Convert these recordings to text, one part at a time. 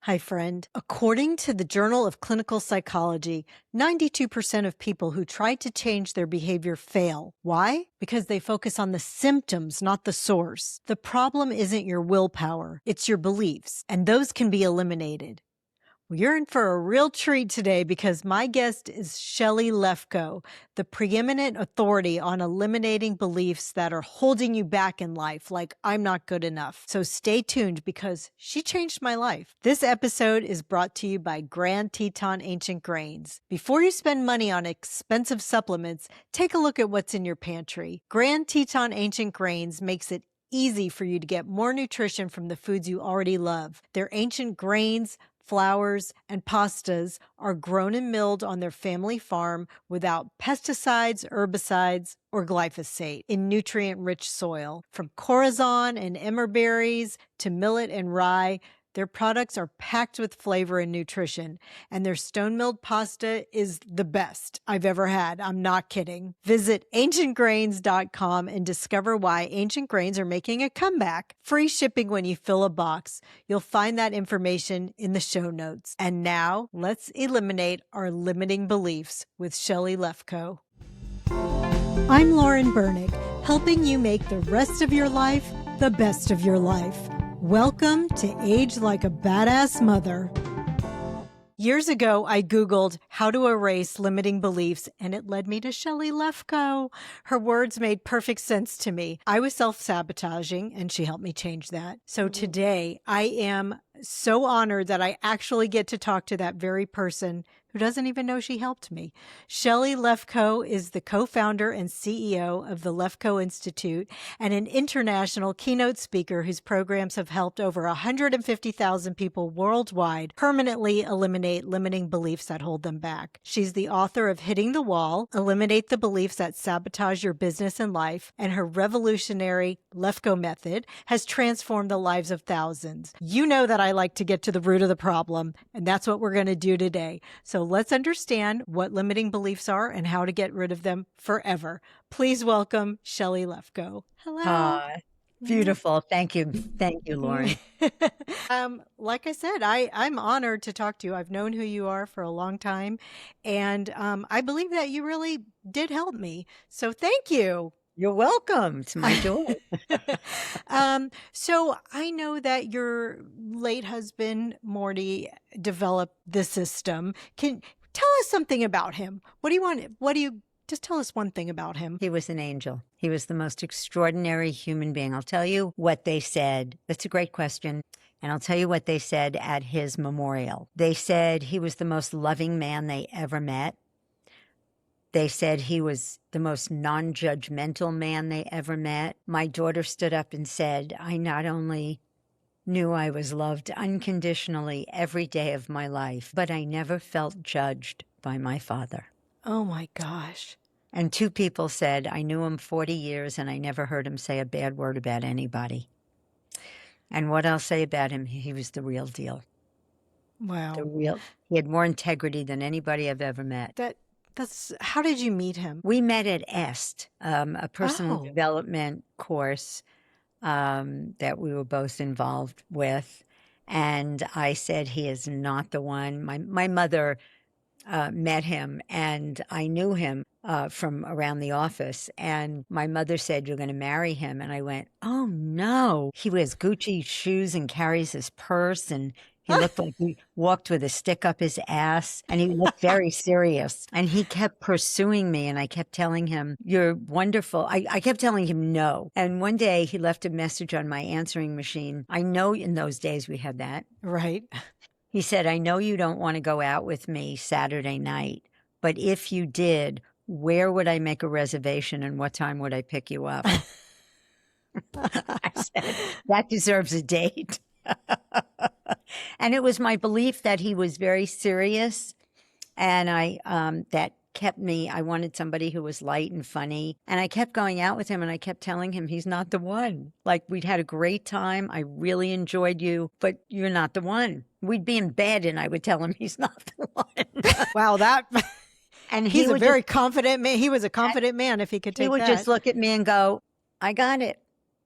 Hi, friend. According to the Journal of Clinical Psychology, 92% of people who try to change their behavior fail. Why? Because they focus on the symptoms, not the source. The problem isn't your willpower, it's your beliefs, and those can be eliminated. Well, you're in for a real treat today because my guest is Shelly Lefkoe, the preeminent authority on eliminating beliefs that are holding you back in life, like I'm not good enough. So stay tuned because she changed my life. This episode is brought to you by Grand Teton Ancient Grains. Before you spend money on expensive supplements, take a look at what's in your pantry. Grand Teton Ancient Grains makes it easy for you to get more nutrition from the foods you already love. Their ancient grains, flours, and pastas are grown and milled on their family farm without pesticides, herbicides, or glyphosate in nutrient-rich soil. From corazon and emmer berries to millet and rye, their products are packed with flavor and nutrition, and their stone-milled pasta is the best I've ever had. I'm not kidding. Visit ancientgrains.com and discover why Ancient Grains are making a comeback. Free shipping when you fill a box. You'll find that information in the show notes. And now, let's eliminate our limiting beliefs with Shelly Lefkoe. I'm Lauren Bernick, helping you make the rest of your life the best of your life. Welcome to Age Like a Badass Mother. Years ago, I Googled how to erase limiting beliefs, and it led me to Shelly Lefkoe. Her words made perfect sense to me. I was self-sabotaging, and she helped me change that. So today, I am so honored that I actually get to talk to that very person who doesn't even know she helped me. Shelly Lefkoe is the co-founder and CEO of the Lefko Institute and an international keynote speaker whose programs have helped over 150,000 people worldwide permanently eliminate limiting beliefs that hold them back. She's the author of Hitting the Wall, Eliminate the Beliefs That Sabotage Your Business and Life, and her revolutionary Lefko method has transformed the lives of thousands. You know that I like to get to the root of the problem, and that's what we're going to do today. So let's understand what limiting beliefs are and how to get rid of them forever. Please welcome Shelly Lefkoe. Hello. Beautiful. Thank you. Thank you, Lauren. Like I said, I'm honored to talk to you. I've known who you are for a long time, and I believe that you really did help me. So thank you. You're welcome. It's my joy. So I know that your late husband, Morty, developed the system. Can tell us something about him. What do you want? Just tell us one thing about him. He was an angel. He was the most extraordinary human being. I'll tell you what they said. That's a great question. And I'll tell you what they said at his memorial. They said he was the most loving man they ever met. They said he was the most non-judgmental man they ever met. My daughter stood up and said, I not only knew I was loved unconditionally every day of my life, but I never felt judged by my father. Oh my gosh. And two people said, I knew him 40 years and I never heard him say a bad word about anybody. And what I'll say about him, he was the real deal. Wow. He had more integrity than anybody I've ever met. How did you meet him? We met at EST, a personal development course that we were both involved with. And I said, he is not the one. My mother met him, and I knew him from around the office. And my mother said, you're going to marry him. And I went, oh, no. He wears Gucci shoes and carries his purse, and he looked like he walked with a stick up his ass, and he looked very serious. And he kept pursuing me, and I kept telling him, you're wonderful. I kept telling him no. And one day he left a message on my answering machine. I know in those days we had that. Right. He said, I know you don't want to go out with me Saturday night, but if you did, where would I make a reservation and what time would I pick you up? I said, that deserves a date. And it was my belief that he was very serious, and that kept me. I wanted somebody who was light and funny, and I kept going out with him, and I kept telling him he's not the one. Like, we'd had a great time. I really enjoyed you, but you're not the one. We'd be in bed, and I would tell him he's not the one. Wow, and he's a very confident man. He was a confident man if he could take that. He would just look at me and go, I got it.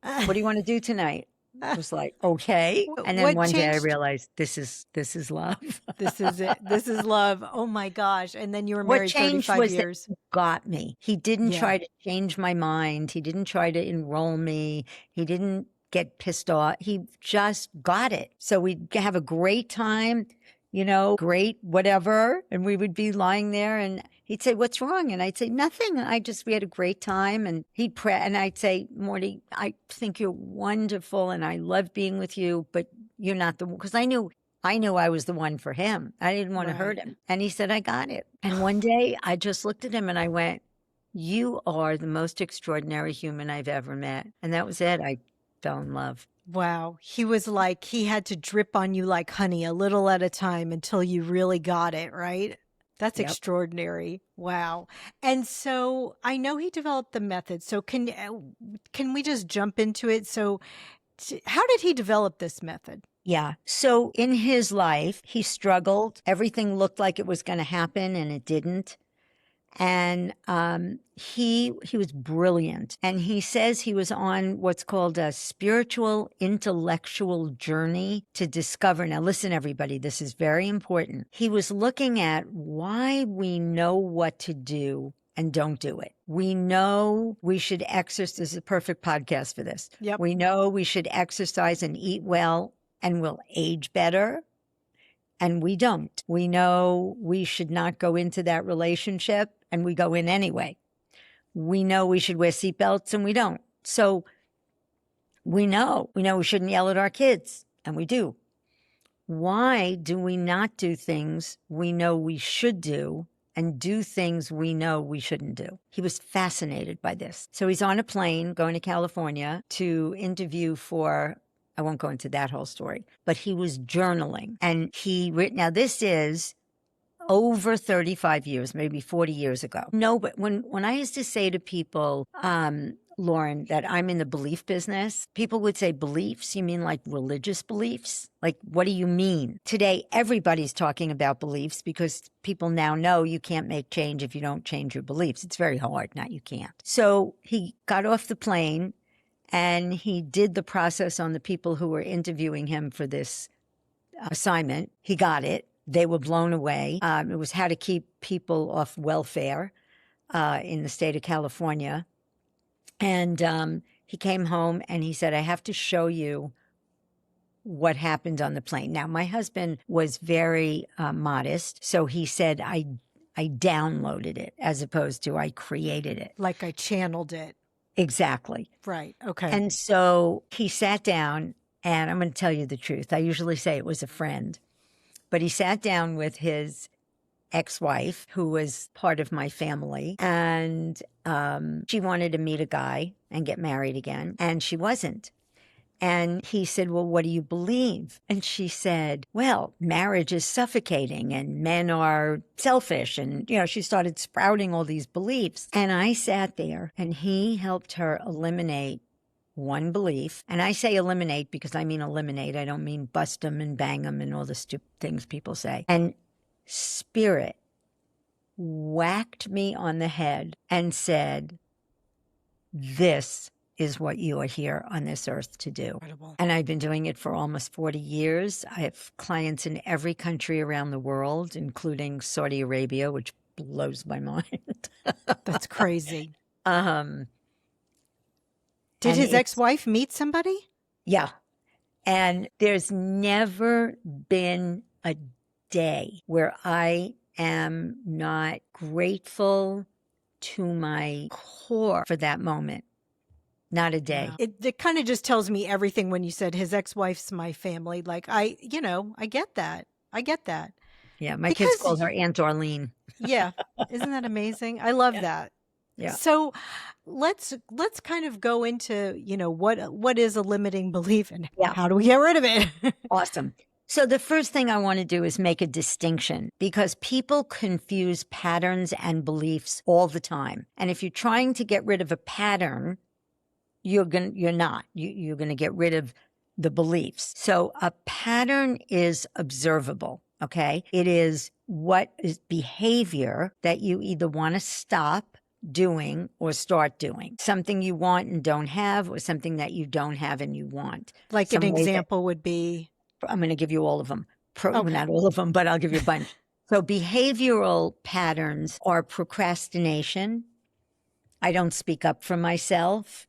What do you want to do tonight? was like, okay. And then What one day I changed? realized this is love. This is it. This is love. Oh my gosh. And then you were What married changed 35 was that years. he got me. He didn't Yeah. try to change my mind. He didn't try to enroll me. He didn't get pissed off. He just got it. So we'd have a great time, great whatever. And we would be lying there and he'd say, what's wrong? And I'd say, nothing. We had a great time. And and I'd say, Morty, I think you're wonderful and I love being with you, but you're not the one. Because I knew I was the one for him. I didn't want to hurt him. And he said, I got it. And one day I just looked at him and I went, you are the most extraordinary human I've ever met. And that was it. I fell in love. Wow. He was like, he had to drip on you like honey, a little at a time until you really got it, right? That's Yep. extraordinary. Wow. And so I know he developed the method. So can we just jump into it? So how did he develop this method? Yeah. So in his life, he struggled. Everything looked like it was going to happen and it didn't. And he was brilliant. And he says he was on what's called a spiritual intellectual journey to discover. Now, listen, everybody, this is very important. He was looking at why we know what to do and don't do it. We know we should exercise. This is a perfect podcast for this. Yep. We know we should exercise and eat well and we'll age better. And we don't. We know we should not go into that relationship and we go in anyway. We know we should wear seatbelts and we don't. So we know we shouldn't yell at our kids and we do. Why do we not do things we know we should do and do things we know we shouldn't do? He was fascinated by this. So he's on a plane going to California to interview for, I won't go into that whole story, but he was journaling and now this is over 35 years, maybe 40 years ago. No, but when I used to say to people, Lauren, that I'm in the belief business, people would say, beliefs? You mean like religious beliefs? Like, what do you mean? Today, everybody's talking about beliefs because people now know you can't make change if you don't change your beliefs. It's very hard, not you can't. So he got off the plane and he did the process on the people who were interviewing him for this assignment. He got it. They were blown away. It was how to keep people off welfare in the state of California. And he came home and he said, I have to show you what happened on the plane. Now, my husband was very modest. So he said, I downloaded it as opposed to I created it. Like I channeled it. Exactly. Right. Okay. And so he sat down, and I'm going to tell you the truth. I usually say it was a friend, but he sat down with his ex-wife, who was part of my family, and she wanted to meet a guy and get married again, and she wasn't. And he said, well, what do you believe? And she said, well, marriage is suffocating and men are selfish. And, she started sprouting all these beliefs. And I sat there and he helped her eliminate one belief. And I say eliminate because I mean eliminate. I don't mean bust them and bang them and all the stupid things people say. And Spirit whacked me on the head and said, this is what you are here on this earth to do. Incredible. And I've been doing it for almost 40 years. I have clients in every country around the world, including Saudi Arabia, which blows my mind. That's crazy. Did his ex-wife meet somebody? Yeah. And there's never been a day where I am not grateful to my core for that moment. Not a day. Wow. It kind of just tells me everything when you said his ex-wife's my family. Like I get that. I get that. Yeah. My kids called her Aunt Darlene. Yeah. Isn't that amazing? I love that. Yeah. So let's kind of go into, what is a limiting belief and how do we get rid of it? Awesome. So the first thing I want to do is make a distinction because people confuse patterns and beliefs all the time. And if you're trying to get rid of a pattern, you're not. You're going to get rid of the beliefs. So a pattern is observable, okay? It is what is behavior that you either want to stop, doing or start doing. Something you want and don't have, or something that you don't have and you want. Like an Some ways example would be? I'm going to give you all of them. Okay. Not all of them, but I'll give you a bunch. So behavioral patterns are procrastination. I don't speak up for myself.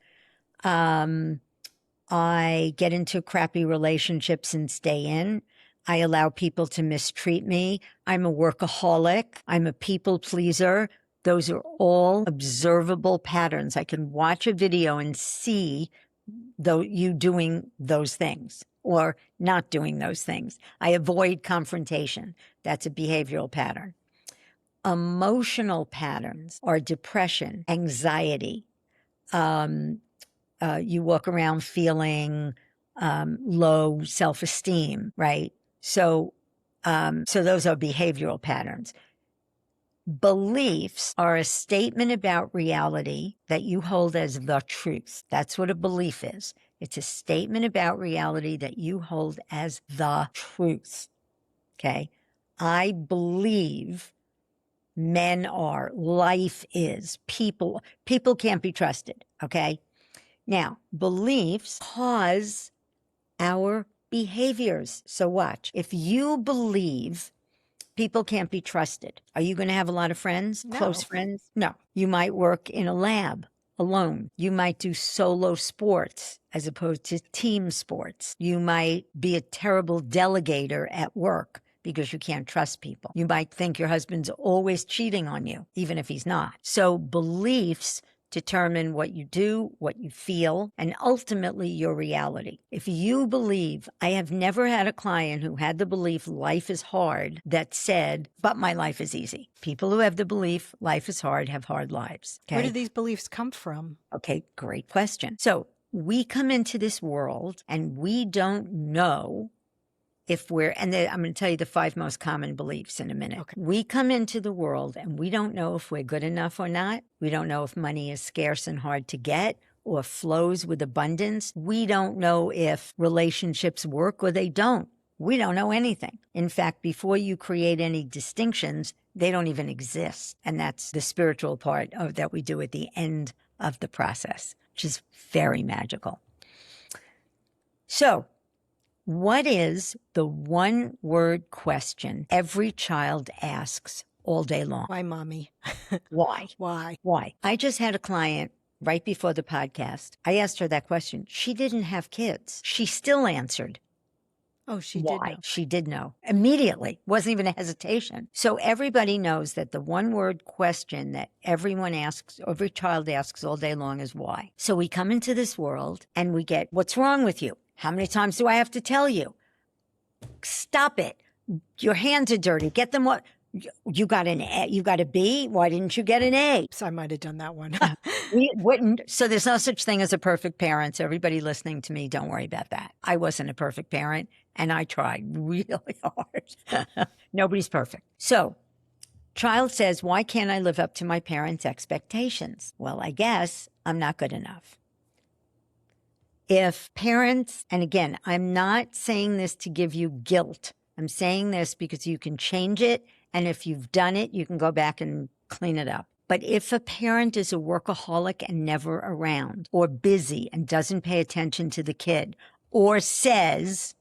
I get into crappy relationships and stay in. I allow people to mistreat me. I'm a workaholic. I'm a people pleaser. Those are all observable patterns. I can watch a video and see you doing those things or not doing those things. I avoid confrontation. That's a behavioral pattern. Emotional patterns are depression, anxiety. You walk around feeling low self-esteem, right? So those are behavioral patterns. Beliefs are a statement about reality that you hold as the truth. That's what a belief is. It's a statement about reality that you hold as the truth. Okay? I believe men are, life is, people can't be trusted. Okay? Now, beliefs cause our behaviors. So watch. If you believe people can't be trusted, are you going to have a lot of friends? No. Close friends? No. You might work in a lab alone. You might do solo sports as opposed to team sports. You might be a terrible delegator at work because you can't trust people. You might think your husband's always cheating on you, even if he's not. So beliefs determine what you do, what you feel, and ultimately your reality. If you believe, I have never had a client who had the belief life is hard that said, but my life is easy. People who have the belief life is hard have hard lives. Okay? Where do these beliefs come from? Okay, great question. So we come into this world and we don't know if we're, and I'm going to tell you the 5 most common beliefs in a minute. Okay. We come into the world and we don't know if we're good enough or not. We don't know if money is scarce and hard to get or flows with abundance. We don't know if relationships work or they don't. We don't know anything. In fact, before you create any distinctions, they don't even exist. And that's the spiritual part that we do at the end of the process, which is very magical. So, what is the one-word question every child asks all day long? Why, Mommy? Why? Why? Why? I just had a client right before the podcast. I asked her that question. She didn't have kids. She still answered. Oh, she Why? did know. She did know. Immediately. Wasn't even a hesitation. So everybody knows that the one-word question that everyone asks, every child asks all day long is why. So we come into this world and we get, what's wrong with you? How many times do I have to tell you? Stop it. Your hands are dirty. Get them what? You got an A. You got a B. Why didn't you get an A? So I might have done that one. We wouldn't. So there's no such thing as a perfect parent. So everybody listening to me, don't worry about that. I wasn't a perfect parent and I tried really hard. Nobody's perfect. So child says, why can't I live up to my parents' expectations? Well, I guess I'm not good enough. If parents, and again, I'm not saying this to give you guilt. I'm saying this because you can change it. And if you've done it, you can go back and clean it up. But if a parent is a workaholic and never around, or busy and doesn't pay attention to the kid, or says,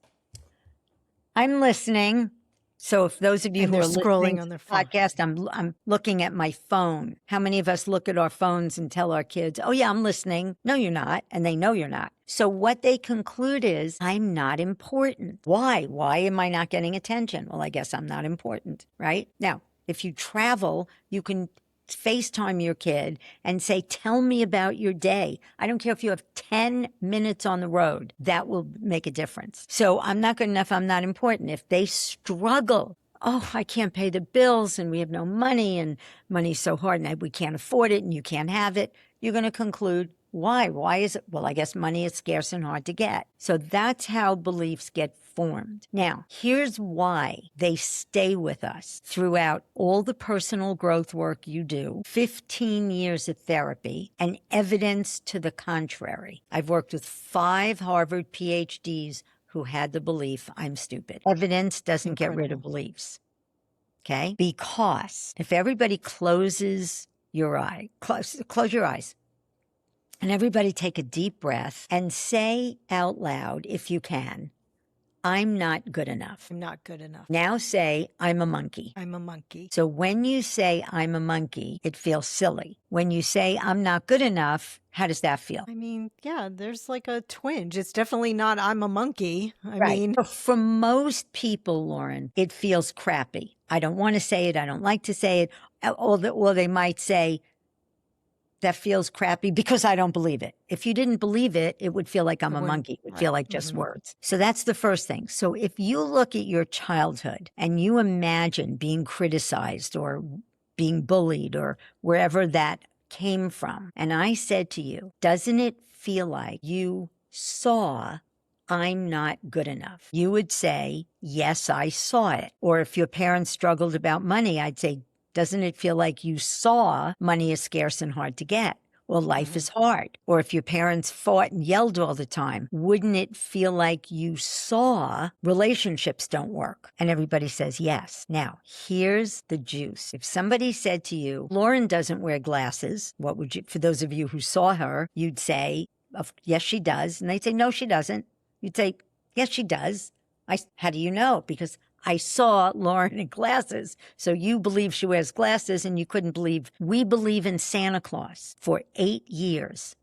I'm listening. So if those of you And who they're are scrolling listening on to their the phone. podcast, I'm looking at my phone. How many of us look at our phones and tell our kids, oh yeah, I'm listening. No, you're not. And they know you're not. So what they conclude is, I'm not important. Why? Why am I not getting attention? Well, I guess I'm not important, right? Now, if you travel, you can FaceTime your kid and say, tell me about your day. I don't care if you have 10 minutes on the road. That will make a difference. So I'm not good enough. I'm not important. If they struggle, oh, I can't pay the bills and we have no money and money's so hard and we can't afford it and you can't have it, you're going to conclude, why? Why is it? Well, I guess money is scarce and hard to get. So that's how beliefs get formed. Now, here's why they stay with us throughout all the personal growth work you do, 15 years of therapy, and evidence to the contrary. I've worked with 5 Harvard PhDs who had the belief, I'm stupid. Evidence doesn't get rid of beliefs. Okay? Because if everybody closes your eye. Close your eyes. And everybody take a deep breath and say out loud, if you can, I'm not good enough. I'm not good enough. Now say, I'm a monkey. I'm a monkey. So when you say, I'm a monkey, it feels silly. When you say, I'm not good enough, how does that feel? I mean, yeah, there's like a twinge. It's definitely not I'm a monkey. I Right. mean, But for most people, Lauren, it feels crappy. I don't want to say it. I don't like to say it. Or they might say, that feels crappy because I don't believe it. If you didn't believe it, it would feel like I'm a monkey. It would feel like just words. So that's the first thing. So if you look at your childhood and you imagine being criticized or being bullied or wherever that came from, and I said to you, doesn't it feel like you saw I'm not good enough? You would say, yes, I saw it. Or if your parents struggled about money, I'd say, doesn't it feel like you saw money is scarce and hard to get? Or life is hard? Or if your parents fought and yelled all the time, wouldn't it feel like you saw relationships don't work? And everybody says yes. Now, here's the juice. If somebody said to you, Lauren doesn't wear glasses, what would you, for those of you who saw her, you'd say, yes, she does. And they'd say, no, she doesn't. You'd say, yes, she does. How do you know? Because I saw Lauren in glasses. So you believe she wears glasses and you couldn't believe. We believe in Santa Claus for 8 years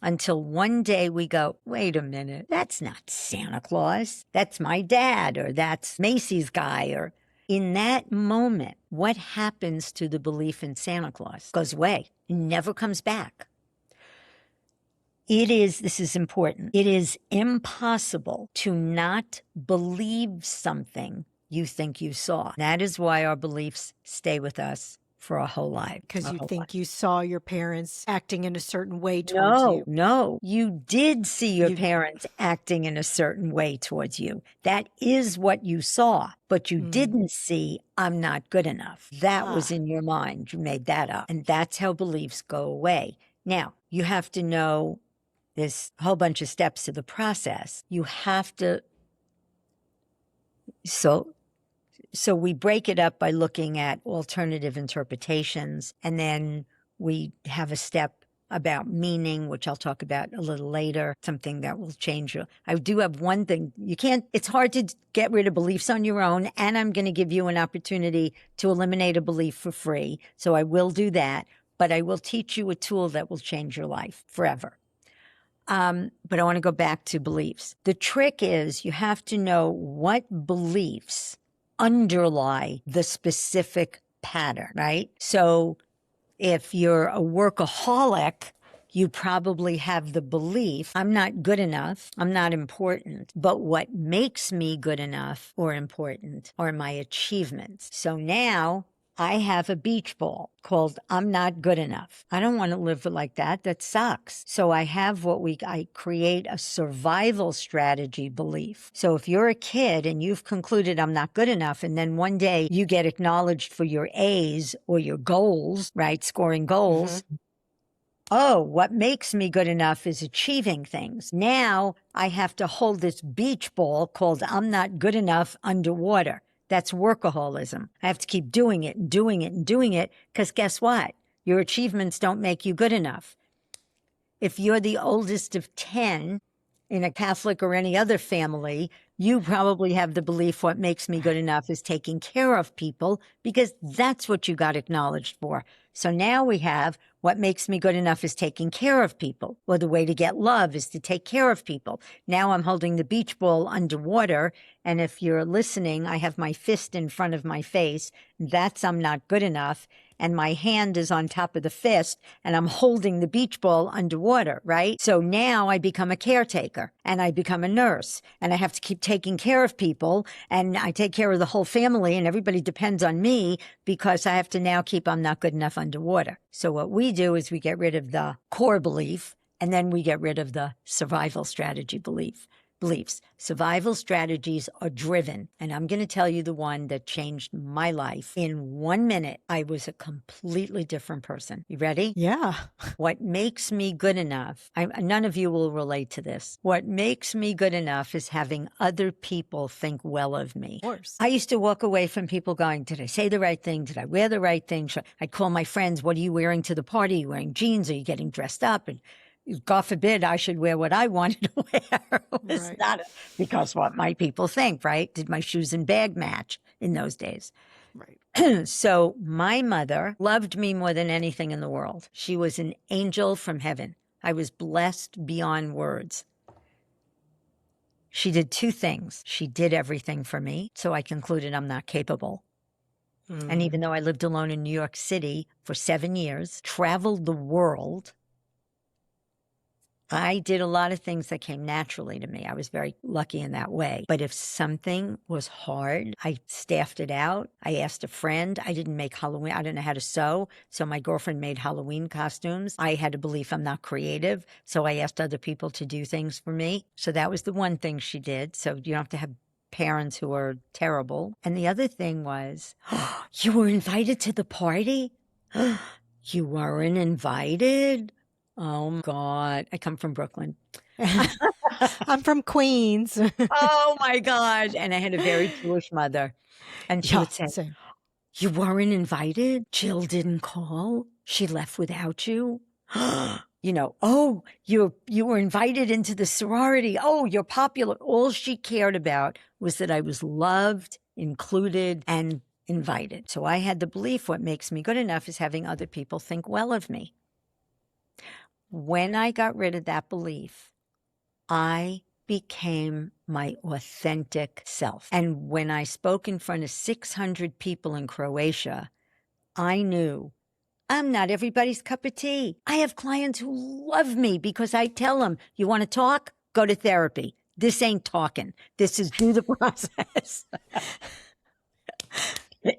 until one day we go, wait a minute, that's not Santa Claus. That's my dad, or that's Macy's guy. Or in that moment, what happens to the belief in Santa Claus? Goes away. It never comes back. This is important. It is impossible to not believe something you think you saw. That is why our beliefs stay with us for our whole life. because you think you saw your parents acting in a certain way towards you. No, you did see your parents acting in a certain way towards you. That is what you saw, but you didn't see, I'm not good enough. That was in your mind. You made that up. And that's how beliefs go away. Now, you have to know there's a whole bunch of steps to the process. You have to, so we break it up by looking at alternative interpretations, and then we have a step about meaning, which I'll talk about a little later, something that will change you. I do have one thing. It's hard to get rid of beliefs on your own, and I'm going to give you an opportunity to eliminate a belief for free. So I will do that, but I will teach you a tool that will change your life forever. But I want to go back to beliefs. The trick is you have to know what beliefs underlie the specific pattern, right? So if you're a workaholic, you probably have the belief, I'm not good enough, I'm not important, but what makes me good enough or important are my achievements. So now I have a beach ball called I'm not good enough. I don't want to live like that. That sucks. So I have I create a survival strategy belief. So if you're a kid and you've concluded I'm not good enough, and then one day you get acknowledged for your A's or your goals, right? Scoring goals. Oh, what makes me good enough is achieving things. Now I have to hold this beach ball called I'm not good enough underwater. That's workaholism. I have to keep doing it and doing it and doing it because guess what? Your achievements don't make you good enough. If you're the oldest of 10 in a Catholic or any other family, you probably have the belief what makes me good enough is taking care of people because that's what you got acknowledged for. So now we have what makes me good enough is taking care of people. Well, the way to get love is to take care of people. Now I'm holding the beach ball underwater. And if you're listening, I have my fist in front of my face. That's I'm not good enough. And my hand is on top of the fist and I'm holding the beach ball underwater, right? So now I become a caretaker and I become a nurse and I have to keep taking care of people and I take care of the whole family and everybody depends on me because I have to now keep I'm not good enough underwater. So what we do is we get rid of the core belief and then we get rid of the survival strategy belief. beliefs. Survival strategies are driven. And I'm going to tell you the one that changed my life. In 1 minute, I was a completely different person. You ready? Yeah. What makes me good enough, none of you will relate to this. What makes me good enough is having other people think well of me. Of course. I used to walk away from people going, did I say the right thing? Did I wear the right thing? I'd call my friends, what are you wearing to the party? Are you wearing jeans? Are you getting dressed up? And God forbid I should wear what I wanted to wear. It was Right. not because what might people think, right? Did my shoes and bag match in those days? Right. So my mother loved me more than anything in the world. She was an angel from heaven. I was blessed beyond words. She did two things. She did everything for me, so I concluded I'm not capable. And even though I lived alone in New York City for 7 years, traveled the world, I did a lot of things that came naturally to me. I was very lucky in that way. But if something was hard, I staffed it out. I asked a friend. I didn't make Halloween. I didn't know how to sew. So my girlfriend made Halloween costumes. I had a belief I'm not creative. So I asked other people to do things for me. So that was the one thing she did. So you don't have to have parents who are terrible. And the other thing was, oh, you were invited to the party? You weren't invited? Oh, my God. I come from Brooklyn. I'm from Queens. Oh, my God. And I had a very Jewish mother. And she would say, same. you weren't invited? Jill didn't call? She left without you? You know, oh, you were invited into the sorority. Oh, you're popular. All she cared about was that I was loved, included, and invited. So I had the belief what makes me good enough is having other people think well of me. When I got rid of that belief, I became my authentic self. And when I spoke in front of 600 people in Croatia, I knew I'm not everybody's cup of tea. I have clients who love me because I tell them, you want to talk? Go to therapy. This ain't talking. This is do the process.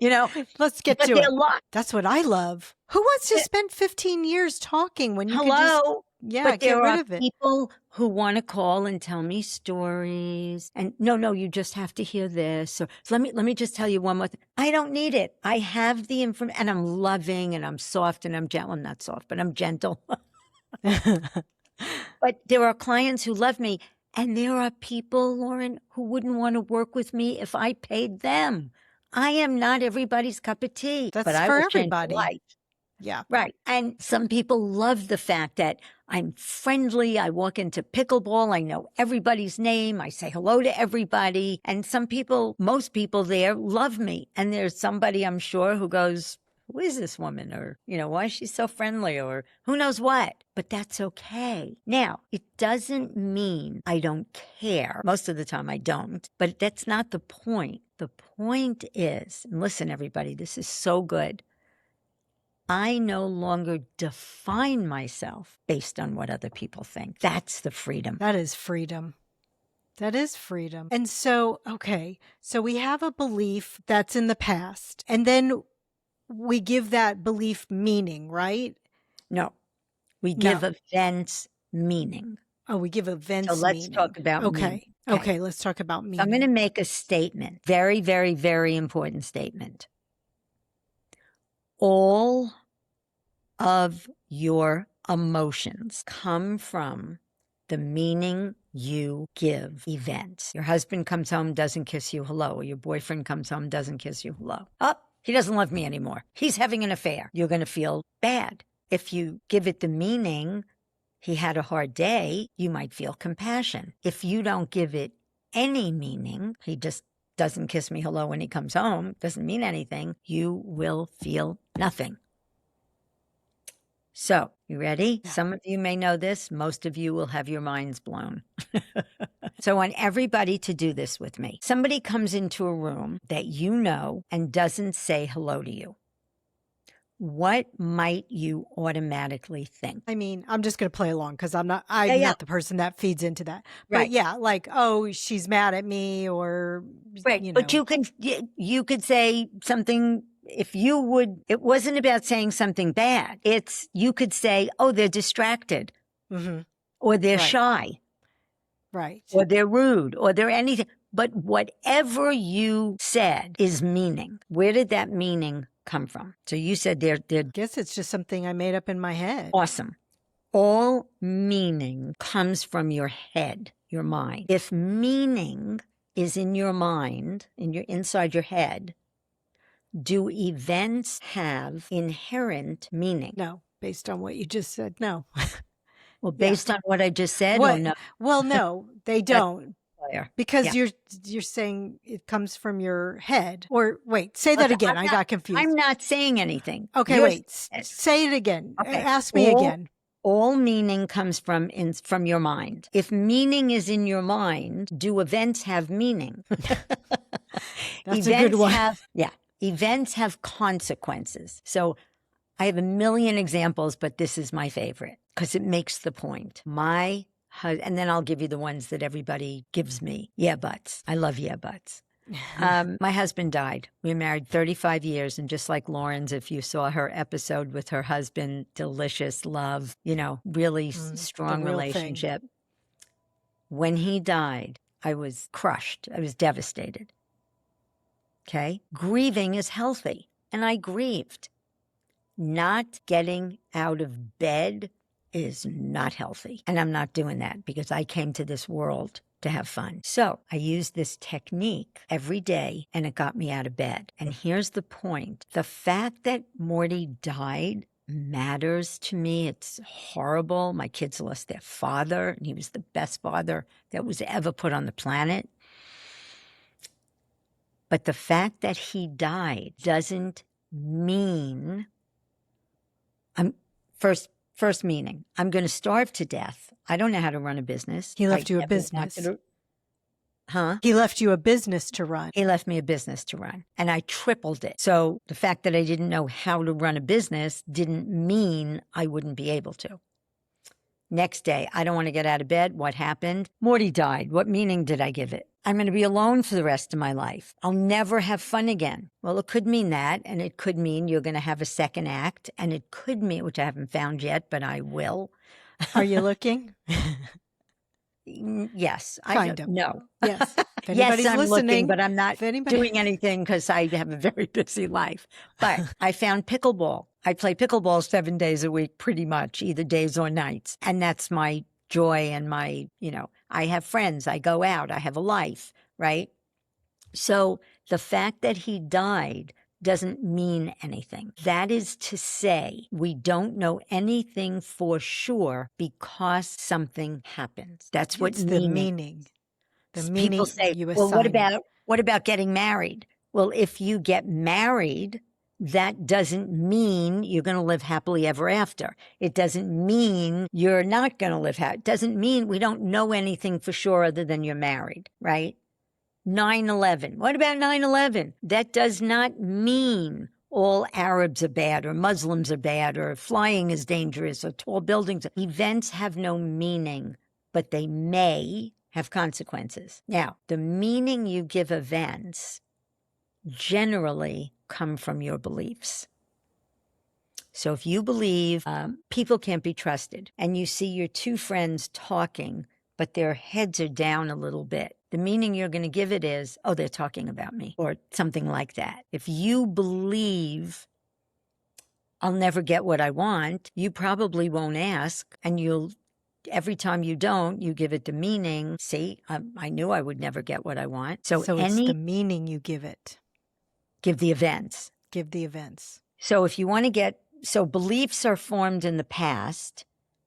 You know, let's get to it. That's what I love. Who wants to spend 15 years talking when you can just, but get rid of it? There are people who want to call and tell me stories. And no, you just have to hear this. Or let me just tell you one more thing. I don't need it. I have the information, and I'm loving, and I'm soft, and I'm gentle. I'm not soft, but I'm gentle. But there are clients who love me, and there are people, Lauren, who wouldn't want to work with me if I paid them. I am not everybody's cup of tea. That's but I for will change your everybody. life. Yeah. Right. And some people love the fact that I'm friendly. I walk into pickleball. I know everybody's name. I say hello to everybody. And some people, most people there love me. And there's somebody I'm sure who goes, who is this woman? Or, you know, why is she so friendly? Or who knows what? But that's okay. Now, it doesn't mean I don't care. Most of the time I don't. But that's not the point. The point is, and listen, everybody, this is so good. I no longer define myself based on what other people think. That's the freedom. That is freedom. That is freedom. And so, okay, so we have a belief that's in the past, and then we give that belief meaning, right? No, we give events meaning. Oh, we give events meaning. So let's meaning. talk about meaning. Okay, let's talk about meaning. So I'm going to make a statement. Very, very, very important statement. All of your emotions come from the meaning you give events. Your husband comes home, doesn't kiss you hello, or your boyfriend comes home, doesn't kiss you hello. Oh, he doesn't love me anymore. He's having an affair. You're going to feel bad. If you give it the meaning, he had a hard day, you might feel compassion. If you don't give it any meaning, he just doesn't kiss me hello when he comes home, doesn't mean anything, you will feel nothing. So, you ready? Yeah. Some of you may know this. Most of you will have your minds blown. So I want everybody to do this with me. Somebody comes into a room that you know and doesn't say hello to you. What might you automatically think? I mean, I'm just going to play along because I'm not the person that feeds into that. But right. Yeah, like, oh, she's mad at me, or, right. You know. But you could say something. If you would, it wasn't about saying something bad. You could say, oh, they're distracted, or they're shy. Right. or they're rude, or they're anything. But whatever you said is meaning. Where did that meaning come from? So you said they're Guess it's just something I made up in my head. awesome. All meaning comes from your head, your mind. If meaning is in your mind, inside your head, do events have inherent meaning? No, based on what you just said, no. Well, based on what I just said, or no? Well, no, they That's don't. clear. Because Yeah. you're saying it comes from your head. Or wait, say that Listen, again. I got confused. I'm not saying anything. Okay, You're wait. Say it again. okay. Ask me again. All meaning comes from your mind. If meaning is in your mind, do events have meaning? That's a good one. Events have consequences. So I have a million examples, but this is my favorite because it makes the point. And then I'll give you the ones that everybody gives me. Yeah, buts. I love yeah, buts. My husband died. We were married 35 years. And just like Lauren's, if you saw her episode with her husband, delicious love, really strong relationship. When he died, I was crushed. I was devastated. Okay. Grieving is healthy. And I grieved. Not getting out of bed is not healthy. And I'm not doing that because I came to this world to have fun. So I used this technique every day and it got me out of bed. And here's the point. The fact that Morty died matters to me. It's horrible. My kids lost their father and he was the best father that was ever put on the planet. But the fact that he died doesn't mean First meaning, I'm going to starve to death. I don't know how to run a business. He left you a business. He left you a business to run. He left me a business to run, and I tripled it. So the fact that I didn't know how to run a business didn't mean I wouldn't be able to. Next day, I don't want to get out of bed. What happened? Morty died. What meaning did I give it? I'm going to be alone for the rest of my life. I'll never have fun again. Well, it could mean that, and it could mean you're going to have a second act, and it could mean, which I haven't found yet, but I will. Are you looking? Yes. Kind of. No. Yes. Yes, I'm listening, looking, but I'm not doing anything because I have a very busy life. But I found pickleball. I play pickleball 7 days a week, pretty much, either days or nights. And that's my joy and my, I have friends. I go out. I have a life, right? So the fact that he died doesn't mean anything. That is to say, we don't know anything for sure because something happens. That's what the meaning. The meaning people say, you well, assign. what about getting married? Well, if you get married, that doesn't mean you're going to live happily ever after. It doesn't mean you're not going to live happy. It doesn't mean we don't know anything for sure other than you're married, right? 9/11. What about 9/11? That does not mean all Arabs are bad or Muslims are bad or flying is dangerous or tall buildings. Events have no meaning, but they may have consequences. Now, the meaning you give events generally come from your beliefs. So if you believe people can't be trusted and you see your two friends talking, but their heads are down a little bit, the meaning you're going to give it is, oh, they're talking about me or something like that. If you believe I'll never get what I want, you probably won't ask, and every time you don't, you give it the meaning. See, I knew I would never get what I want. So it's the meaning you give it. Give the events. Give the events. So if you want to beliefs are formed in the past.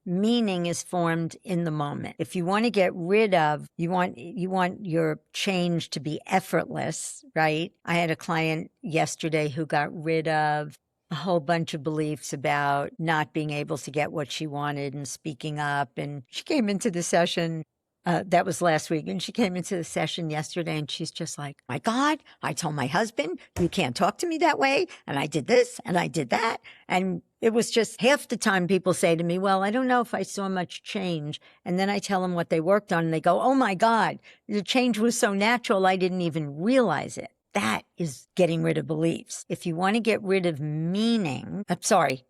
Meaning is formed in the moment. If you want to get rid of, you want your change to be effortless, right? I had a client yesterday who got rid of a whole bunch of beliefs about not being able to get what she wanted and speaking up. And she came into the session, that was last week, and she came into the session yesterday and she's just like, my God, I told my husband, you can't talk to me that way. And I did this and I did that. And it was just half the time people say to me, well, I don't know if I saw much change. And then I tell them what they worked on and they go, oh my God, the change was so natural, I didn't even realize it. That is getting rid of beliefs. If you want to get rid of meaning, sorry.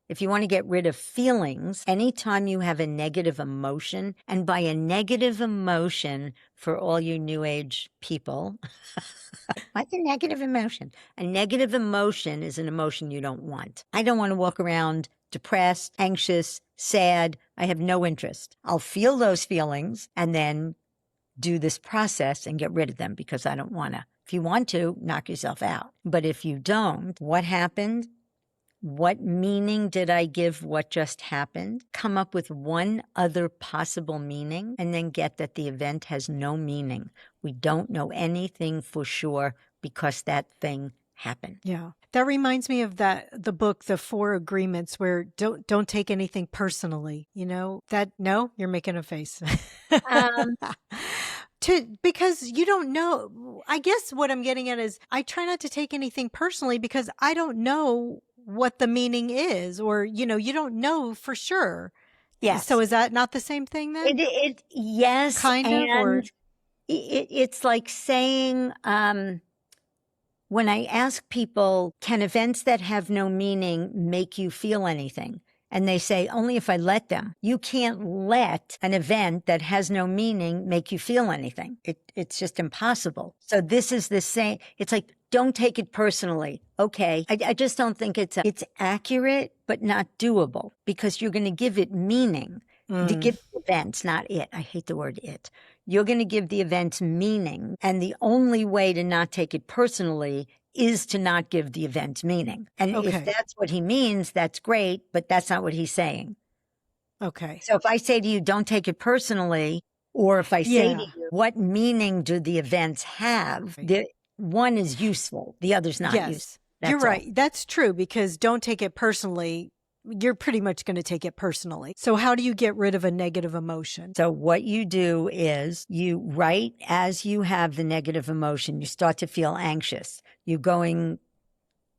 If you want to get rid of feelings, anytime you have a negative emotion, and by a negative emotion, for all you new age people, what's a negative emotion? A negative emotion is an emotion you don't want. I don't want to walk around depressed, anxious, sad. I have no interest. I'll feel those feelings and then do this process and get rid of them because I don't want to. If you want to, knock yourself out. But if you don't, what happened? What meaning did I give what just happened? Come up with one other possible meaning and then get that the event has no meaning. We don't know anything for sure because that thing happened. Yeah. That reminds me of the book, The Four Agreements, where don't take anything personally. No, you're making a face. Um, Because you don't know. I guess what I'm getting at is I try not to take anything personally because I don't know what the meaning is, or, you don't know for sure. yes. So is that not the same thing then? Yes. Kind of, or it's like saying, when I ask people, can events that have no meaning make you feel anything? And they say, only if I let them. You can't let an event that has no meaning make you feel anything. It's just impossible. So this is the same. It's like, don't take it personally. Okay. I just don't think it's accurate, but not doable, because you're going to give it meaning. To give the events, not it. I hate the word it. You're going to give the events meaning. And the only way to not take it personally is to not give the event meaning. And if that's what he means, that's great, but that's not what he's saying. Okay. So if I say to you, don't take it personally, or if I say to you, what meaning do the events have? One is useful, the other's not useful. You're right. That's true, because don't take it personally. You're pretty much going to take it personally. So how do you get rid of a negative emotion? So what you do is you write as you have the negative emotion, you start to feel anxious. You're going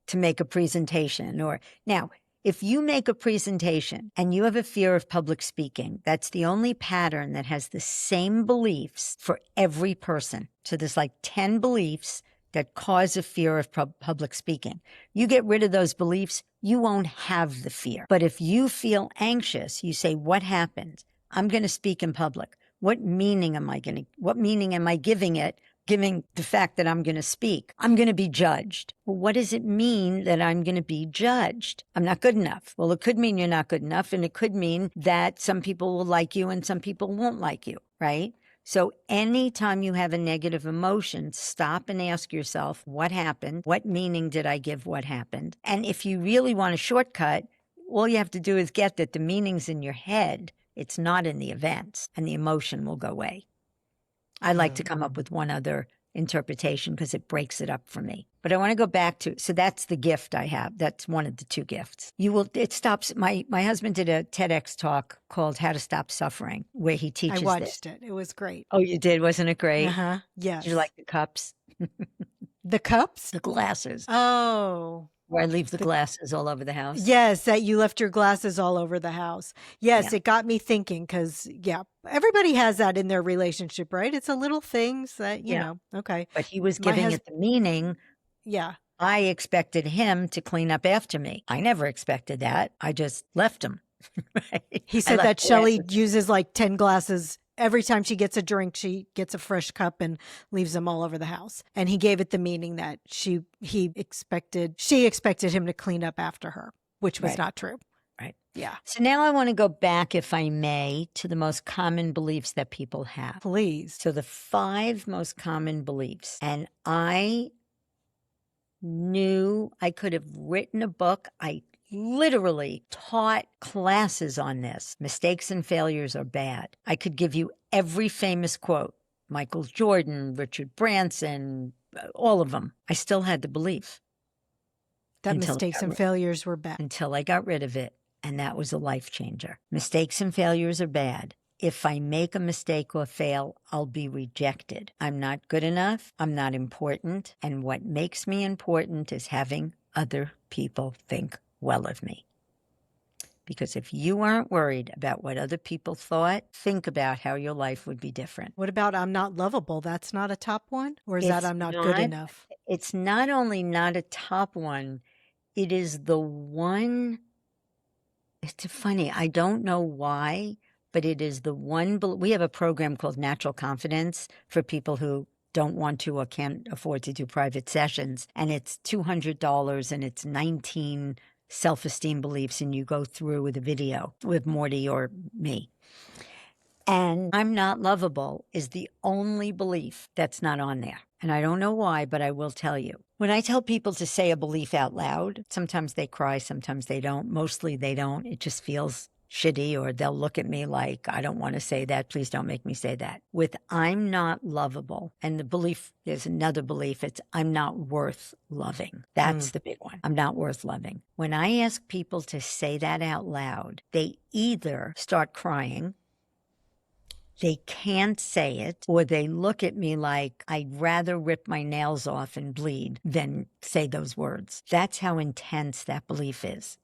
to make a presentation, or now, if you make a presentation and you have a fear of public speaking, that's the only pattern that has the same beliefs for every person. So there's like 10 beliefs that cause a fear of public speaking. You get rid of those beliefs, you won't have the fear. But if you feel anxious, you say, what happened? I'm going to speak in public. What meaning am I giving it? Giving the fact that I'm going to speak. I'm going to be judged. Well, what does it mean that I'm going to be judged? I'm not good enough. Well, it could mean you're not good enough, and it could mean that some people will like you and some people won't like you, right? So anytime you have a negative emotion, stop and ask yourself, what happened? What meaning did I give what happened? And if you really want a shortcut, all you have to do is get that the meaning's in your head. It's not in the events, and the emotion will go away. I like to come up with one other interpretation because it breaks it up for me. But I want to go back to, so that's the gift I have. That's one of the two gifts. It stops, my husband did a TEDx talk called How to Stop Suffering, where he teaches this. I watched it. It was great. Oh, you did? Wasn't it great? Uh-huh. Yes. Did you like the cups? The cups? The glasses. Oh. Where I leave the glasses all over the house. Yes, that you left your glasses all over the house. Yes, It got me thinking because, everybody has that in their relationship, right? It's a little things that, you know, okay. But he was giving it the meaning. Yeah. I expected him to clean up after me. I never expected that. I just left him. Right? He said that Shelly uses like 10 glasses. Every time she gets a drink, she gets a fresh cup and leaves them all over the house. And he gave it the meaning that she expected him to clean up after her, which was not true. Right. Yeah. So now I want to go back, if I may, to the most common beliefs that people have. Please. So the 5 most common beliefs. And I knew I could have written a book. I literally taught classes on this. Mistakes and failures are bad. I could give you every famous quote, Michael Jordan, Richard Branson, all of them. I still had the belief. That mistakes and failures were bad. Until I got rid of it, and that was a life changer. Mistakes and failures are bad. If I make a mistake or fail, I'll be rejected. I'm not good enough. I'm not important. And what makes me important is having other people think well of me. Because if you aren't worried about what other people thought, think about how your life would be different. What about I'm not lovable? That's not a top one? Or is that I'm not good enough? It's not only not a top one, it is the one It's funny. I don't know why, but it is the one. We have a program called Natural Confidence for people who don't want to or can't afford to do private sessions. And it's $200 and it's 19 self-esteem beliefs. And you go through with a video with Morty or me. And I'm not lovable is the only belief that's not on there. And I don't know why, but I will tell you. When I tell people to say a belief out loud, sometimes they cry, sometimes they don't. Mostly they don't. It just feels shitty, or they'll look at me like, I don't want to say that. Please don't make me say that. With I'm not lovable, and the belief, there's another belief, it's I'm not worth loving. That's the big one. I'm not worth loving. When I ask people to say that out loud, they either start crying, they can't say it, or they look at me like I'd rather rip my nails off and bleed than say those words. That's how intense that belief is.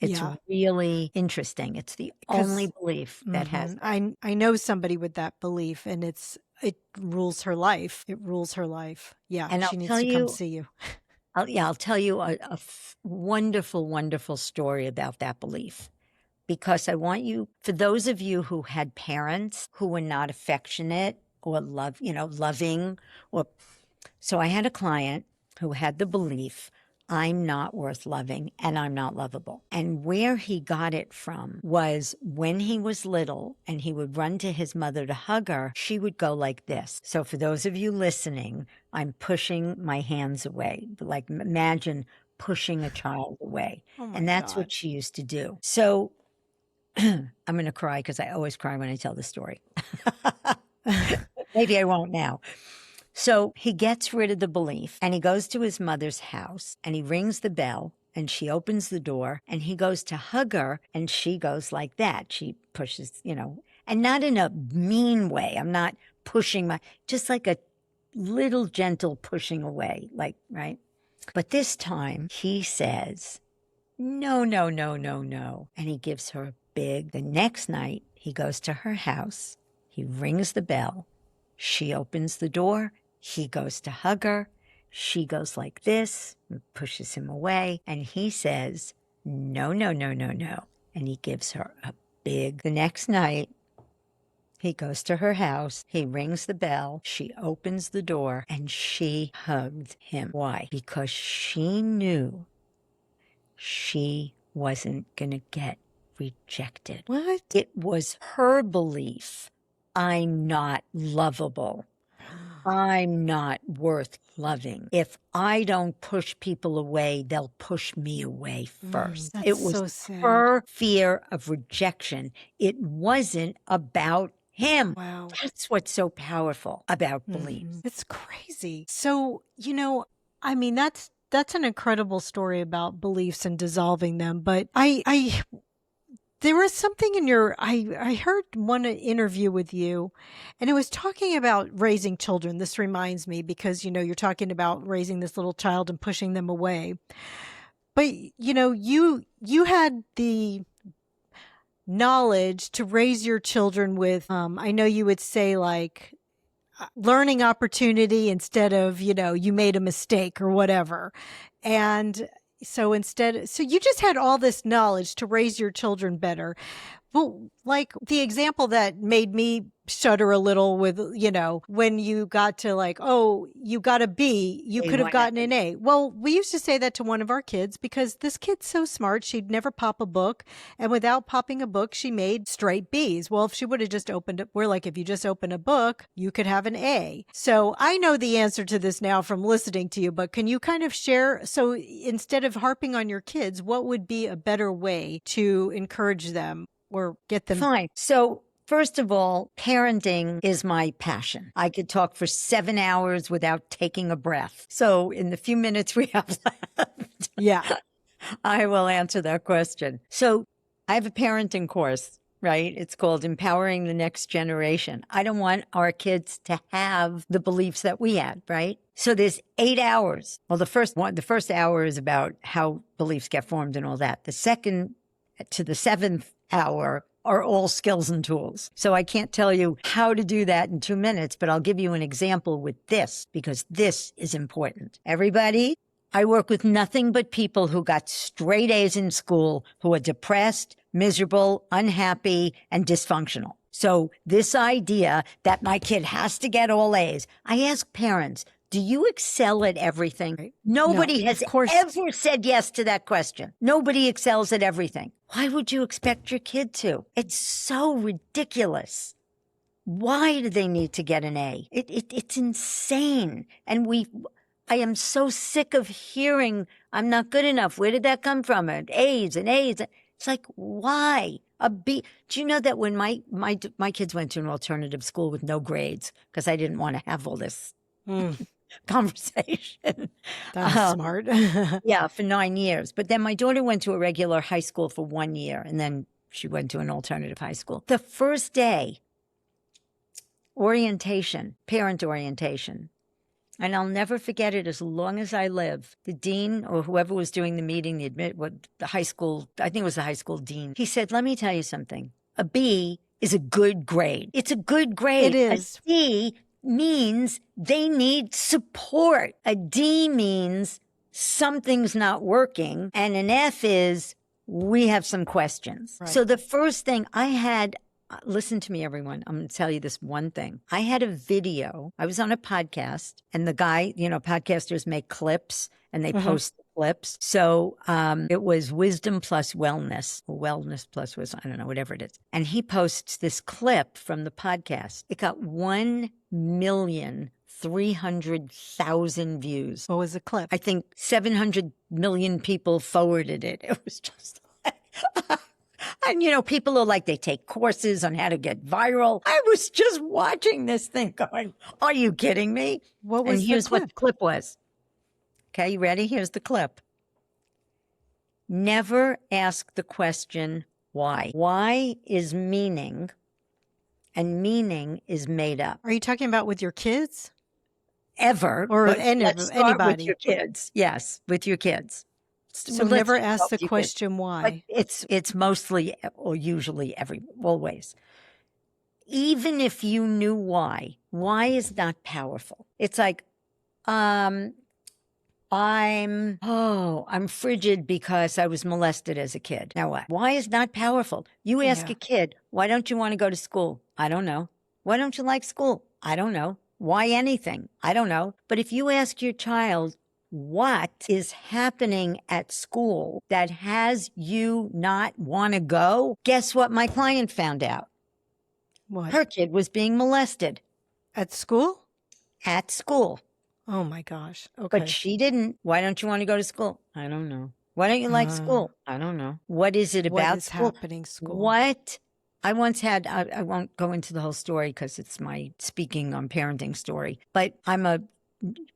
It's really interesting. It's the only belief that has. I know somebody with that belief, and it rules her life. It rules her life. Yeah, and she needs to come see you. I'll tell you a wonderful, wonderful story about that belief. Because I want you, for those of you who had parents who were not affectionate or loving, so I had a client who had the belief, I'm not worth loving and I'm not lovable. And where he got it from was when he was little and he would run to his mother to hug her, she would go like this. So for those of you listening, I'm pushing my hands away. Like imagine pushing a child away. And that's what she used to do. So I'm going to cry because I always cry when I tell the story. Maybe I won't now. So he gets rid of the belief and he goes to his mother's house and he rings the bell and she opens the door and he goes to hug her and she goes like that. She pushes, and not in a mean way. I'm not pushing just like a little gentle pushing away, right? But this time he says, no, no, no, no, no. And he gives her the next night, he goes to her house. He rings the bell. She opens the door. He goes to hug her. She goes like this, and pushes him away. And he says, no, no, no, no, no. And he gives her a big. The next night, he goes to her house. He rings the bell. She opens the door and she hugged him. Why? Because she knew she wasn't going to get rejected. What? It was her belief. I'm not lovable. I'm not worth loving. If I don't push people away, they'll push me away first. That's It was so sad. her fear of rejection. It wasn't about him. Wow. That's what's so powerful about beliefs. It's crazy. So, that's an incredible story about beliefs and dissolving them. But there was something in I heard one interview with you and it was talking about raising children. This reminds me because, you're talking about raising this little child and pushing them away. But, you had the knowledge to raise your children with, I know you would say like learning opportunity instead of, you made a mistake or whatever. And so you just had all this knowledge to raise your children better. But like the example that made me shudder a little with, when you got to like, oh, you got a B, you could have gotten an A. Well, we used to say that to one of our kids because this kid's so smart. She'd never pop a book. And without popping a book, she made straight Bs. Well, if she would have just opened it, we're like, if you just open a book, you could have an A. So I know the answer to this now from listening to you, but can you kind of share? So instead of harping on your kids, what would be a better way to encourage them or get them? Fine. So first of all, parenting is my passion. I could talk for 7 hours without taking a breath. So in the few minutes we have left, I will answer that question. So I have a parenting course, right? It's called Empowering the Next Generation. I don't want our kids to have the beliefs that we had, right? So there's 8 hours. Well, the first hour is about how beliefs get formed and all that. The second to the 7th hour are all skills and tools. So I can't tell you how to do that in 2 minutes, but I'll give you an example with this because this is important. Everybody, I work with nothing but people who got straight A's in school, who are depressed, miserable, unhappy, and dysfunctional. So this idea that my kid has to get all A's, I ask parents, do you excel at everything? Right. Nobody No, has of course. ever said yes to that question. Nobody excels at everything. Why would you expect your kid to? It's so ridiculous. Why do they need to get an A? It's insane. And I am so sick of hearing, I'm not good enough. Where did that come from? And A's and A's. It's like, why? A B. Do you know that when my kids went to an alternative school with no grades, because I didn't want to have all this conversation. That's smart. Yeah, for 9 years. But then my daughter went to a regular high school for 1 year, and then she went to an alternative high school. The first day, orientation, parent orientation, and I'll never forget it as long as I live. The dean or whoever was doing the meeting, the high school, I think it was the high school dean, he said, let me tell you something. A B is a good grade. It's a good grade. It is. A C means they need support. A D means something's not working. And an F is we have some questions. Right. So the first thing I had, listen to me, everyone. I'm going to tell you this one thing. I had a video. I was on a podcast, and the guy, podcasters make clips and they post the clips. So it was wisdom plus wellness, or wellness plus wisdom, I don't know, whatever it is. And he posts this clip from the podcast. It got 1,300,000 views. What was the clip? I think 700 million people forwarded it. It was just like... And, people are like, they take courses on how to get viral. I was just watching this thing going, are you kidding me? What was and here's the clip? what the clip was. Okay, you ready? Here's the clip. Never ask the question, why? Why is meaning, and meaning is made up. Are you talking about with your kids? Ever. Or let's start anybody? with your kids. Yes, with your kids. So never ask the question why. But it's mostly or usually always. Even if you knew why is not powerful. It's like, I'm frigid because I was molested as a kid. Now what? Why is not powerful? You ask a kid, why don't you want to go to school? I don't know. Why don't you like school? I don't know. Why anything? I don't know. But if you ask your child, what is happening at school that has you not want to go? Guess what my client found out? What? Her kid was being molested. At school? At school. Oh my gosh. Okay. But she didn't. Why don't you want to go to school? I don't know. Why don't you like school? I don't know. What is it about what is school? happening school? What? I once had, I won't go into the whole story because it's my speaking on parenting story, but I'm a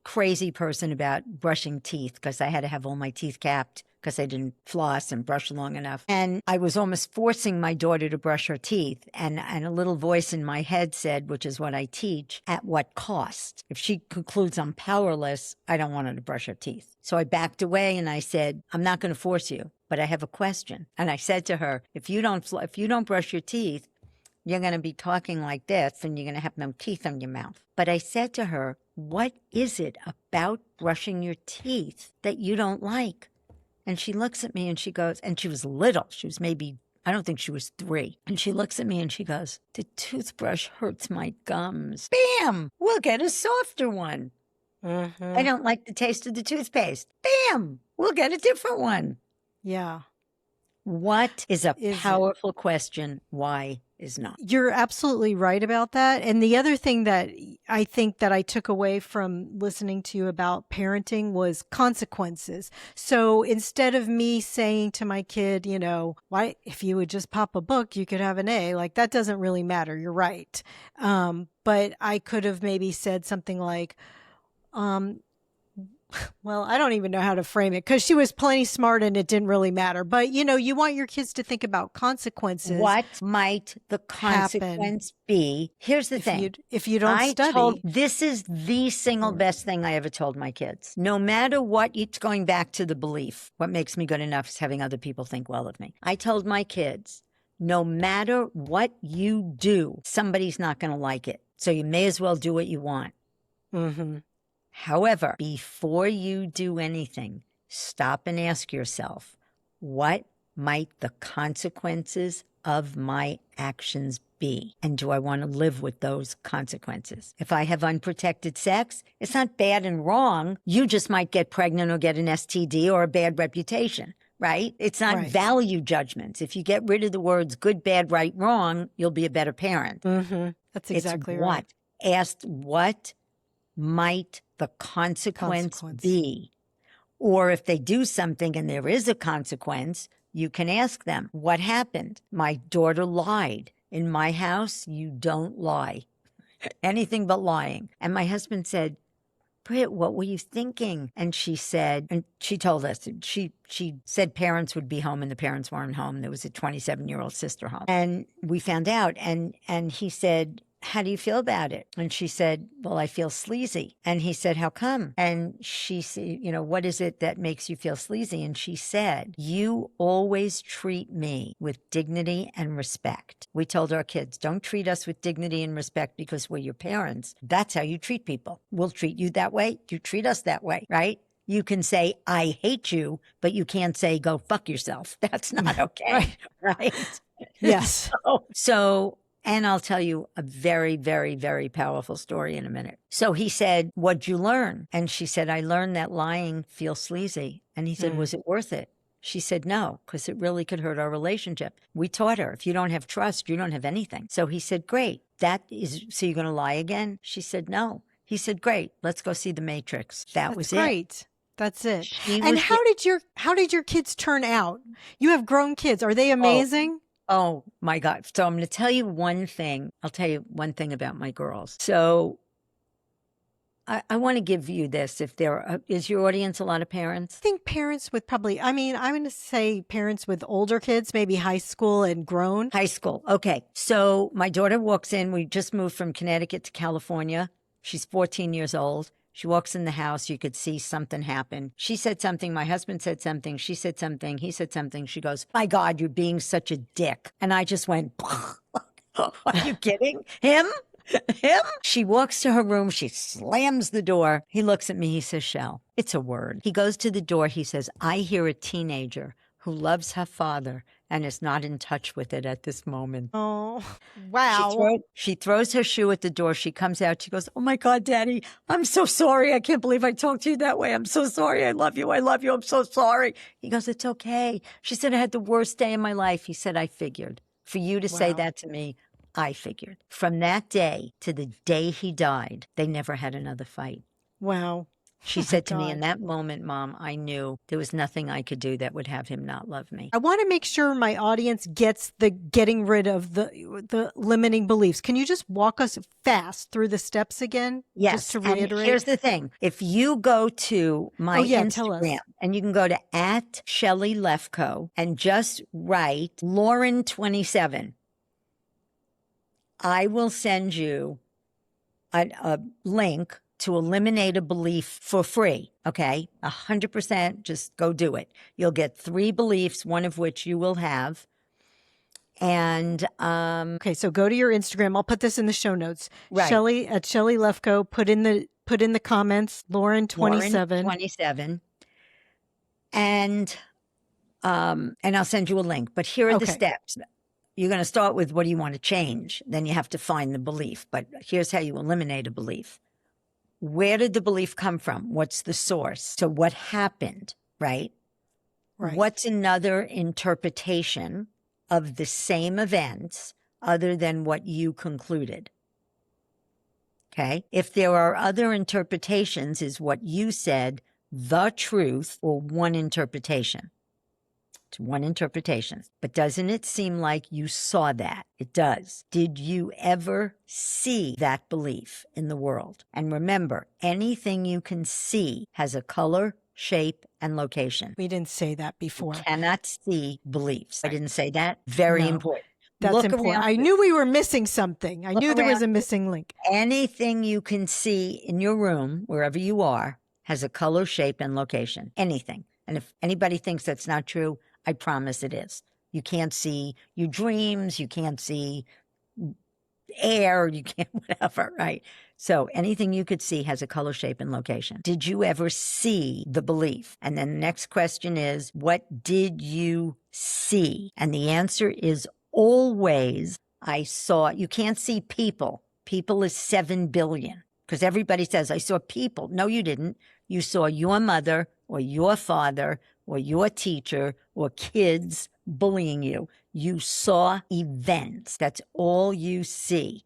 crazy person about brushing teeth because I had to have all my teeth capped because I didn't floss and brush long enough. And I was almost forcing my daughter to brush her teeth. And a little voice in my head said, which is what I teach, at what cost? If she concludes I'm powerless, I don't want her to brush her teeth. So I backed away and I said, I'm not going to force you, but I have a question. And I said to her, if you don't brush your teeth, you're going to be talking like this and you're going to have no teeth on your mouth. But I said to her, what is it about brushing your teeth that you don't like? And she looks at me and she goes, and she was little. She was maybe, I don't think she was 3. And she looks at me and she goes, the toothbrush hurts my gums. Bam! We'll get a softer one. I don't like the taste of the toothpaste. Bam! We'll get a different one. Yeah. What is a powerful question? Why is not? You're absolutely right about that. And the other thing that I think that I took away from listening to you about parenting was consequences. So instead of me saying to my kid, why, if you would just pop a book, you could have an A, like that doesn't really matter. You're right. But I could have maybe said something like, well, I don't even know how to frame it because she was plenty smart and it didn't really matter. But, you want your kids to think about consequences. What might the consequence be? Here's the thing. If you don't study. This is the single best thing I ever told my kids. No matter what, it's going back to the belief. What makes me good enough is having other people think well of me. I told my kids, no matter what you do, somebody's not going to like it. So you may as well do what you want. Mm-hmm. However, before you do anything, stop and ask yourself, what might the consequences of my actions be? And do I want to live with those consequences? If I have unprotected sex, it's not bad and wrong. You just might get pregnant or get an STD or a bad reputation, right? It's not Right. value judgments. If you get rid of the words good, bad, right, wrong, you'll be a better parent. Mm-hmm. That's exactly right. Asked what might the consequence be? Or if they do something and there is a consequence, you can ask them, what happened? My daughter lied. In my house, you don't lie. Anything but lying. And my husband said, Britt, what were you thinking? And she said, and she told us, she said parents would be home and the parents weren't home. There was a 27-year-old sister home. And we found out, and he said, how do you feel about it? And she said, well, I feel sleazy. And he said, how come? And she said, what is it that makes you feel sleazy? And she said, you always treat me with dignity and respect. We told our kids, don't treat us with dignity and respect because we're your parents. That's how you treat people. We'll treat you that way. You treat us that way, right? You can say, I hate you, but you can't say, go fuck yourself. That's not okay, right? Yes. And I'll tell you a very, very, very powerful story in a minute. So he said, what'd you learn? And she said, I learned that lying feels sleazy. And he said, was it worth it? She said, no, because it really could hurt our relationship. We taught her, if you don't have trust, you don't have anything. So he said, great. So you're going to lie again? She said, no. He said, great. Let's go see The Matrix. That was great. That's it. And how did your kids turn out? You have grown kids. Are they amazing? Oh my God. So I'm going to tell you one thing. I'll tell you one thing about my girls. So I want to give you this. Is your audience a lot of parents? I think parents with I'm going to say parents with older kids, maybe high school and grown. High school. Okay. So my daughter walks in. We just moved from Connecticut to California. She's 14 years old. She walks in the house. You could see something happen. She said something. My husband said something. She said something. He said something. She goes, my God, you're being such a dick. And I just went, are you kidding? Him? She walks to her room. She slams the door. He looks at me. He says, Shell, it's a word. He goes to the door. He says, I hear a teenager who loves her father and is not in touch with it at this moment. Oh, wow. She throws her shoe at the door. She comes out. She goes, oh my God, Daddy, I'm so sorry. I can't believe I talked to you that way. I'm so sorry. I love you. I love you. I'm so sorry. He goes, it's okay. She said, I had the worst day of my life. He said, I figured. For you to say that to me, I figured. From that day to the day he died, they never had another fight. Wow. She said to me in that moment, Mom, I knew there was nothing I could do that would have him not love me. I want to make sure my audience gets the getting rid of the limiting beliefs. Can you just walk us fast through the steps again? Yes. Just to reiterate. And here's the thing. If you go to my Instagram and you can go to @Shelly Lefkoe and just write Lauren27, I will send you a link to eliminate a belief for free, okay? 100%, just go do it. You'll get 3 beliefs, one of which you will have. And okay, so go to your Instagram. I'll put this in the show notes. Right. Shelly @Shelly Lefkoe. Put in the comments. Lauren27. Lauren27. And I'll send you a link. But here are the steps. You're going to start with what do you want to change? Then you have to find the belief. But here's how you eliminate a belief. Where did the belief come from? What's the source? So what happened, right? What's another interpretation of the same events other than what you concluded? Okay. If there are other interpretations, is what you said the truth or one interpretation? It's one interpretation. But doesn't it seem like you saw that? It does. Did you ever see that belief in the world? And remember, anything you can see has a color, shape, and location. We didn't say that before. You cannot see beliefs. I didn't say that. Very important. That's important. I knew we were missing something. I knew there was a missing link. Anything you can see in your room, wherever you are, has a color, shape, and location. Anything. And if anybody thinks that's not true, I promise it is. You can't see your dreams. You can't see air. You can't whatever, right? So anything you could see has a color, shape, and location. Did you ever see the belief? And then the next question is, what did you see? And the answer is always, I saw. You can't see people. People is 7 billion. Because everybody says, I saw people. No, you didn't. You saw your mother or your father or your teacher or kids bullying you. You saw events. That's all you see.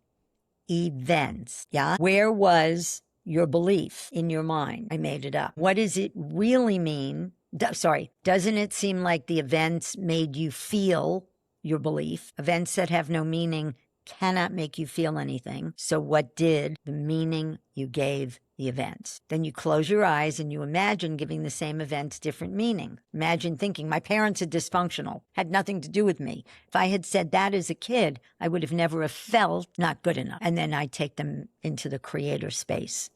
Events. Yeah. Where was your belief in your mind? I made it up. What does it really mean? Doesn't it seem like the events made you feel your belief? Events that have no meaning cannot make you feel anything. So what did the meaning you gave the events? Then you close your eyes and you imagine giving the same events different meaning. Imagine thinking, my parents are dysfunctional, had nothing to do with me. If I had said that as a kid, I would have never have felt not good enough. And then I take them into the creator space,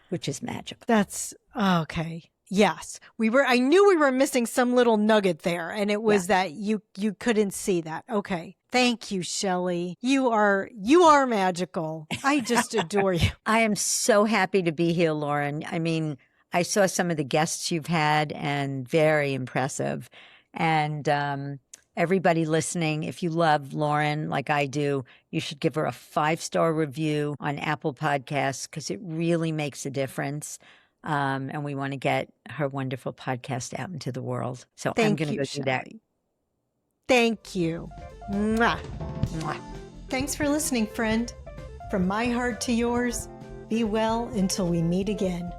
which is magical. That's okay. Yes. I knew we were missing some little nugget there, and it was that you couldn't see that. Okay. Thank you, Shelly. You are magical. I just adore you. I am so happy to be here, Lauren. I mean, I saw some of the guests you've had and very impressive. And everybody listening, if you love Lauren like I do, you should give her a 5-star review on Apple Podcasts because it really makes a difference. And we want to get her wonderful podcast out into the world. So I'm going to go do that. Thank you. Mwah. Mwah. Thanks for listening, friend. From my heart to yours, be well until we meet again.